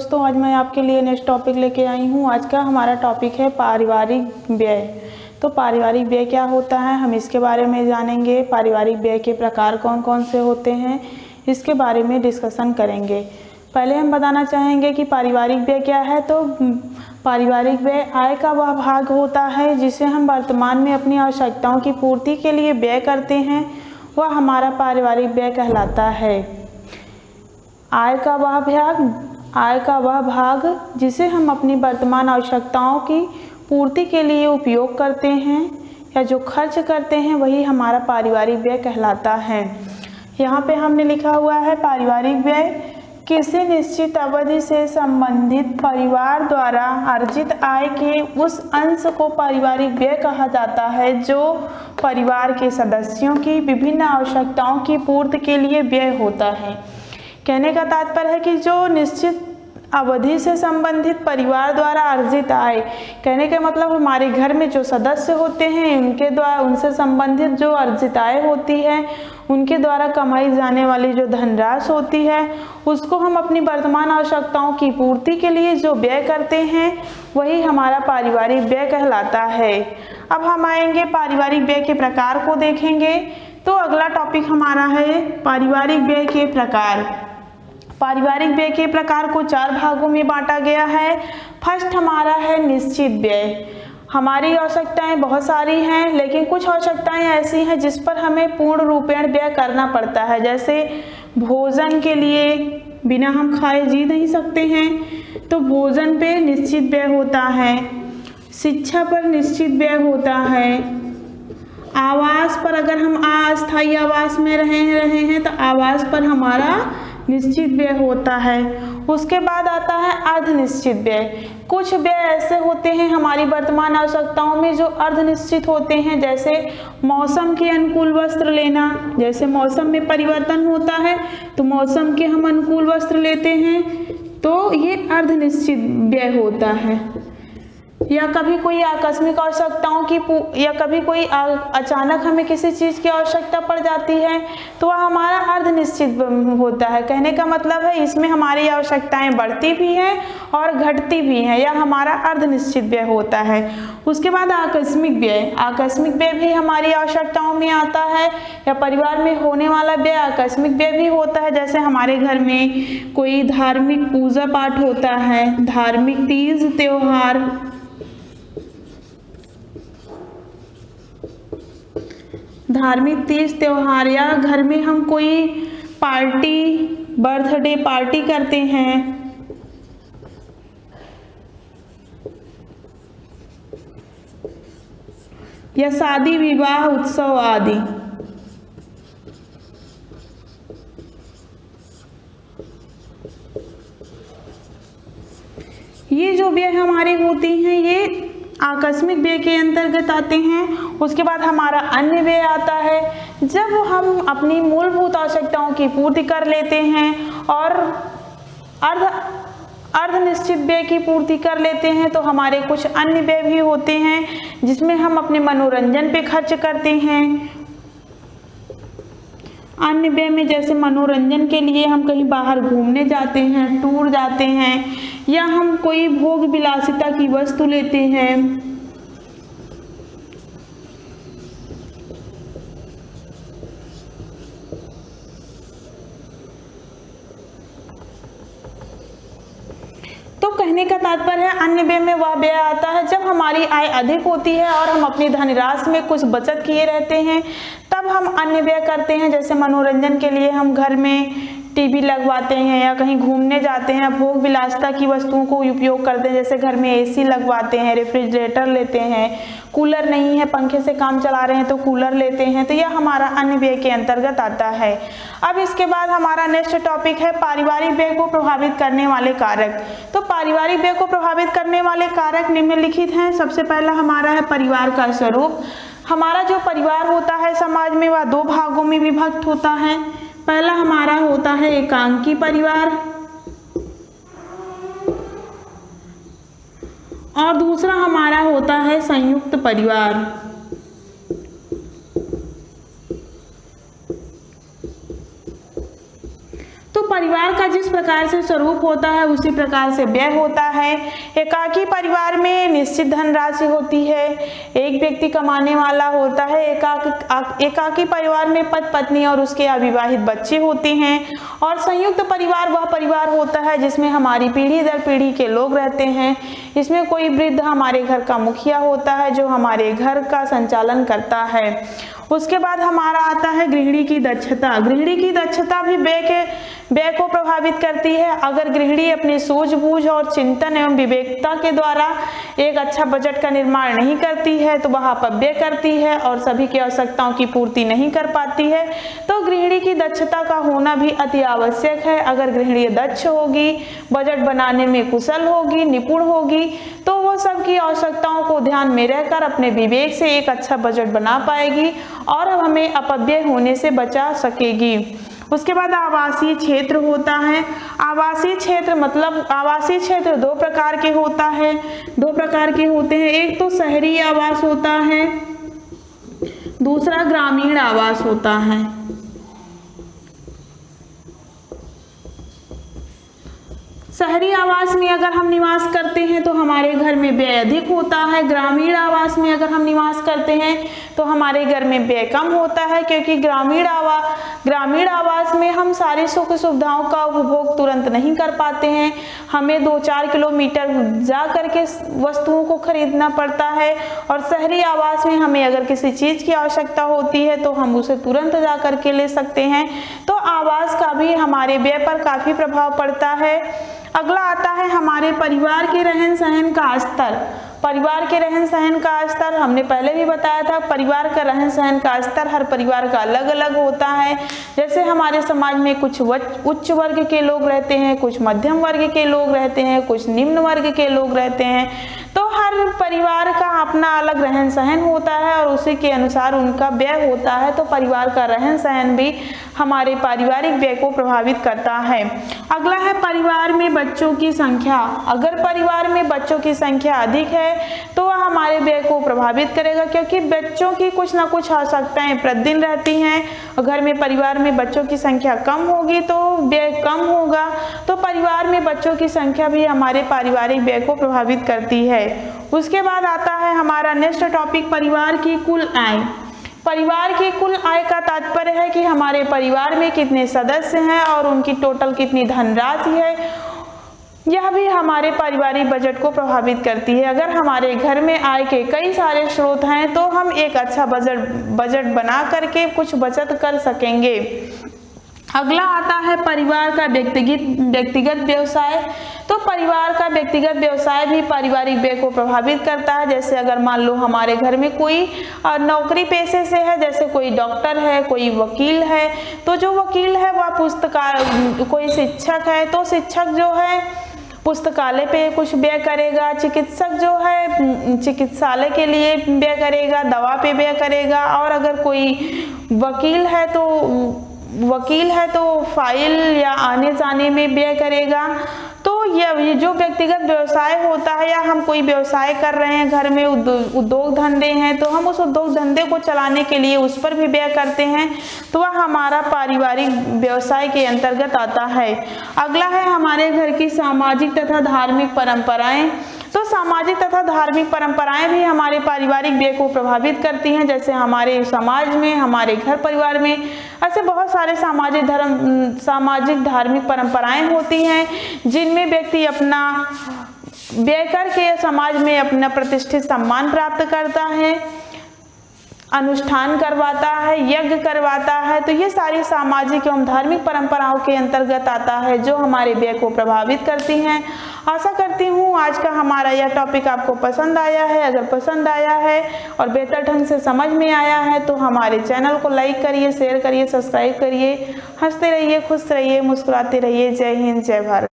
दोस्तों, आज मैं आपके लिए नेक्स्ट टॉपिक लेके आई हूँ। आज का हमारा टॉपिक है पारिवारिक व्यय। तो पारिवारिक व्यय क्या होता है, हम इसके बारे में जानेंगे। पारिवारिक व्यय के प्रकार कौन कौन से होते हैं, इसके बारे में डिस्कशन करेंगे। पहले हम बताना चाहेंगे कि पारिवारिक व्यय क्या है। तो पारिवारिक व्यय आय का वह भाग होता है जिसे हम वर्तमान में अपनी आवश्यकताओं की पूर्ति के लिए व्यय करते हैं, वह हमारा पारिवारिक व्यय कहलाता है। आय का वह भाग जिसे हम अपनी वर्तमान आवश्यकताओं की पूर्ति के लिए उपयोग करते हैं या जो खर्च करते हैं, वही हमारा पारिवारिक व्यय कहलाता है। यहाँ पे हमने लिखा हुआ है पारिवारिक व्यय किसी निश्चित अवधि से संबंधित परिवार द्वारा अर्जित आय के उस अंश को पारिवारिक व्यय कहा जाता है जो परिवार के सदस्यों की विभिन्न आवश्यकताओं की पूर्ति के लिए व्यय होता है। कहने का तात्पर्य है कि जो निश्चित अवधि से संबंधित परिवार द्वारा अर्जित आय, कहने का मतलब हमारे घर में जो सदस्य होते हैं उनसे संबंधित जो अर्जित आय होती है, उनके द्वारा कमाई जाने वाली जो धनराशि होती है, उसको हम अपनी वर्तमान आवश्यकताओं की पूर्ति के लिए जो व्यय करते हैं, वही हमारा पारिवारिक व्यय कहलाता है। अब हम आएंगे पारिवारिक व्यय के प्रकार को देखेंगे। तो अगला टॉपिक हमारा है पारिवारिक व्यय के प्रकार। पारिवारिक व्यय के प्रकार को 4 भागों में बांटा गया है। फर्स्ट हमारा है निश्चित व्यय। हमारी आवश्यकताएं बहुत सारी हैं, लेकिन कुछ आवश्यकताएं ऐसी हैं जिस पर हमें पूर्ण रूपेण व्यय करना पड़ता है। जैसे भोजन के लिए बिना हम खाए जी नहीं सकते हैं, तो भोजन पे निश्चित व्यय होता है। शिक्षा पर निश्चित व्यय होता है। आवास पर अगर हम अस्थायी आवास में रहे हैं तो आवास पर हमारा निश्चित व्यय होता है। उसके बाद आता है अर्धनिश्चित व्यय। कुछ व्यय ऐसे होते हैं हमारी वर्तमान आवश्यकताओं में जो अर्धनिश्चित होते हैं, जैसे मौसम के अनुकूल वस्त्र लेना। जैसे मौसम में परिवर्तन होता है तो मौसम के हम अनुकूल वस्त्र लेते हैं, तो ये अर्धनिश्चित व्यय होता है। या कभी कोई आकस्मिक आवश्यकताओं की या कभी कोई अचानक हमें किसी चीज़ की आवश्यकता पड़ जाती है, तो वह हमारा अर्धनिश्चित होता है। कहने का मतलब है इसमें हमारी आवश्यकताएं बढ़ती भी हैं और घटती भी हैं, यह हमारा अर्धनिश्चित व्यय होता है। उसके बाद आकस्मिक व्यय। आकस्मिक व्यय भी हमारी आवश्यकताओं में आता है, या परिवार में होने वाला व्यय आकस्मिक व्यय भी होता है। जैसे हमारे घर में कोई धार्मिक पूजा पाठ होता है, धार्मिक तीज त्योहार, या घर में हम कोई पार्टी, बर्थडे पार्टी करते हैं, या शादी विवाह उत्सव आदि। ये जो व्यय हमारी होती हैं ये आकस्मिक व्यय के अंतर्गत आते हैं। उसके बाद हमारा अन्य व्यय आता है, जब हम अपनी मूलभूत आवश्यकताओं की पूर्ति कर लेते हैं और अर्धनिश्चित व्यय की पूर्ति कर लेते हैं, तो हमारे कुछ अन्य व्यय भी होते हैं जिसमें हम अपने मनोरंजन पे खर्च करते हैं। अन्य व्यय में जैसे मनोरंजन के लिए हम कहीं बाहर घूमने जाते हैं, टूर जाते हैं, या हम कोई भोग विलासिता की वस्तु लेते हैं। तो कहने का तात्पर्य है अन्य व्यय में वह व्यय आता है जब हमारी आय अधिक होती है और हम अपनी धनराशि में कुछ बचत किए रहते हैं, तब हम अन्य व्यय करते हैं। जैसे मनोरंजन के लिए हम घर में टीवी लगवाते हैं, या कहीं घूमने जाते हैं, भोग विलासिता की वस्तुओं को उपयोग करते हैं। जैसे घर में एसी लगवाते हैं, रेफ्रिजरेटर लेते हैं, कूलर नहीं है पंखे से काम चला रहे हैं तो कूलर लेते हैं, तो यह हमारा अन्य व्यय के अंतर्गत आता है। अब इसके बाद हमारा नेक्स्ट टॉपिक है पारिवारिक व्यय को प्रभावित करने वाले कारक। तो पारिवारिक व्यय को प्रभावित करने वाले कारक निम्नलिखित हैं। सबसे पहला हमारा है परिवार का स्वरूप। हमारा जो परिवार होता है समाज में, वह 2 भागों में विभक्त होता है। पहला हमारा होता है एकांकी परिवार और दूसरा हमारा होता है संयुक्त परिवार। तो परिवार का जिस प्रकार से स्वरूप होता है उसी प्रकार से व्यय होता है। एकाकी परिवार में निश्चित धनराशि होती है, एक व्यक्ति कमाने वाला होता है। एकाकी परिवार में पति पत्नी और उसके अविवाहित बच्चे होते हैं। और संयुक्त परिवार वह परिवार होता है जिसमें हमारी पीढ़ी दर पीढ़ी के लोग रहते हैं। इसमें कोई वृद्ध हमारे घर का मुखिया होता है जो हमारे घर का संचालन करता है। उसके बाद हमारा आता है गृहिणी की दक्षता। गृहिणी की दक्षता भी व्यय को प्रभावित करती है। अगर गृहिणी अपनी सूझबूझ और चिंतन एवं विवेकता के द्वारा एक अच्छा बजट का निर्माण नहीं करती है तो वह अपव्यय करती है और सभी की आवश्यकताओं की पूर्ति नहीं कर पाती है। तो गृहिणी की दक्षता का होना भी अति आवश्यक है। अगर गृहिणी दक्ष होगी, बजट बनाने में कुशल होगी, निपुण होगी, तो वो सबकी आवश्यकताओं को ध्यान में रहकर अपने विवेक से एक अच्छा बजट बना पाएगी और हमें अपव्यय होने से बचा सकेगी। उसके बाद आवासीय क्षेत्र होता है। आवासीय क्षेत्र मतलब आवासीय क्षेत्र दो प्रकार के होते हैं। एक तो शहरी आवास होता है, दूसरा ग्रामीण आवास होता है। शहरी आवास में अगर हम निवास करते हैं तो हमारे घर में व्यय अधिक होता है। ग्रामीण आवास में अगर हम निवास करते हैं तो हमारे घर में व्यय कम होता है, क्योंकि ग्रामीण आवास में हम सारी सुख सुविधाओं का उपभोग तुरंत नहीं कर पाते हैं। हमें 2-4 किलोमीटर जा करके वस्तुओं को खरीदना पड़ता है। और शहरी आवास में हमें अगर किसी चीज़ की आवश्यकता होती है तो हम उसे तुरंत जा करके ले सकते हैं। तो आवास का भी हमारे व्यय पर काफ़ी प्रभाव पड़ता है। अगला आता है हमारे परिवार के रहन सहन का स्तर। परिवार के रहन सहन का स्तर हमने पहले भी बताया था। परिवार का रहन सहन का स्तर हर परिवार का अलग अलग होता है। जैसे हमारे समाज में कुछ उच्च वर्ग के लोग रहते हैं, कुछ मध्यम वर्ग के लोग रहते हैं, कुछ निम्न वर्ग के लोग रहते हैं। तो हर परिवार का अपना अलग रहन सहन होता है और उसी के अनुसार उनका व्यय होता है। तो परिवार का रहन सहन भी हमारे पारिवारिक व्यय को प्रभावित करता है। अगला है परिवार में बच्चों की संख्या। अगर परिवार में बच्चों की संख्या अधिक है तो वह हमारे व्यय को प्रभावित करेगा, क्योंकि बच्चों की कुछ ना कुछ आवश्यकताएं प्रतिदिन रहती हैं। घर में परिवार में बच्चों की संख्या कम होगी तो व्यय कम होगा। तो परिवार में बच्चों की संख्या भी हमारे पारिवारिक व्यय को प्रभावित करती है। उसके बाद आता है हमारा नेक्स्ट टॉपिक, परिवार की कुल आय। परिवार की कुल आय का तात्पर्य है कि हमारे परिवार में कितने सदस्य हैं और उनकी टोटल कितनी धनराशि है। यह भी हमारे पारिवारिक बजट को प्रभावित करती है। अगर हमारे घर में आय के कई सारे स्रोत हैं तो हम एक अच्छा बजट बना करके कुछ बचत कर सकेंगे। अगला आता है परिवार का व्यक्तिगत व्यवसाय। तो परिवार का व्यक्तिगत व्यवसाय भी पारिवारिक व्यय को प्रभावित करता है। जैसे अगर मान लो हमारे घर में कोई नौकरी पेशे से है, जैसे कोई डॉक्टर है, कोई वकील है, तो जो वकील है वह कोई शिक्षक है तो शिक्षक जो है पुस्तकालय पे कुछ व्यय करेगा, चिकित्सक जो है चिकित्सालय के लिए व्यय करेगा, दवा पे व्यय करेगा। और अगर कोई वकील है तो फाइल या आने जाने में व्यय करेगा। तो ये जो व्यक्तिगत व्यवसाय होता है या हम कोई व्यवसाय कर रहे हैं, घर में उद्योग धंधे हैं, तो हम उस उद्योग धंधे को चलाने के लिए उस पर भी व्यय करते हैं, तो वह हमारा पारिवारिक व्यवसाय के अंतर्गत आता है। अगला है हमारे घर की सामाजिक तथा धार्मिक परंपराएं। तो सामाजिक तथा धार्मिक परंपराएं भी हमारे पारिवारिक व्यय को प्रभावित करती हैं। जैसे हमारे समाज में, हमारे घर परिवार में ऐसे बहुत सारे सामाजिक धार्मिक परंपराएं होती हैं जिनमें व्यक्ति अपना व्यय करके समाज में अपना प्रतिष्ठित सम्मान प्राप्त करता है, अनुष्ठान करवाता है, यज्ञ करवाता है। तो ये सारी सामाजिक एवं धार्मिक परंपराओं के अंतर्गत आता है जो हमारे व्यय को प्रभावित करती हैं। आशा करती हूँ आज का हमारा यह टॉपिक आपको पसंद आया है। अगर पसंद आया है और बेहतर ढंग से समझ में आया है तो हमारे चैनल को लाइक करिए, शेयर करिए, सब्सक्राइब करिए। हंसते रहिए, खुश रहिए, मुस्कुराते रहिए। जय हिंद, जय भारत।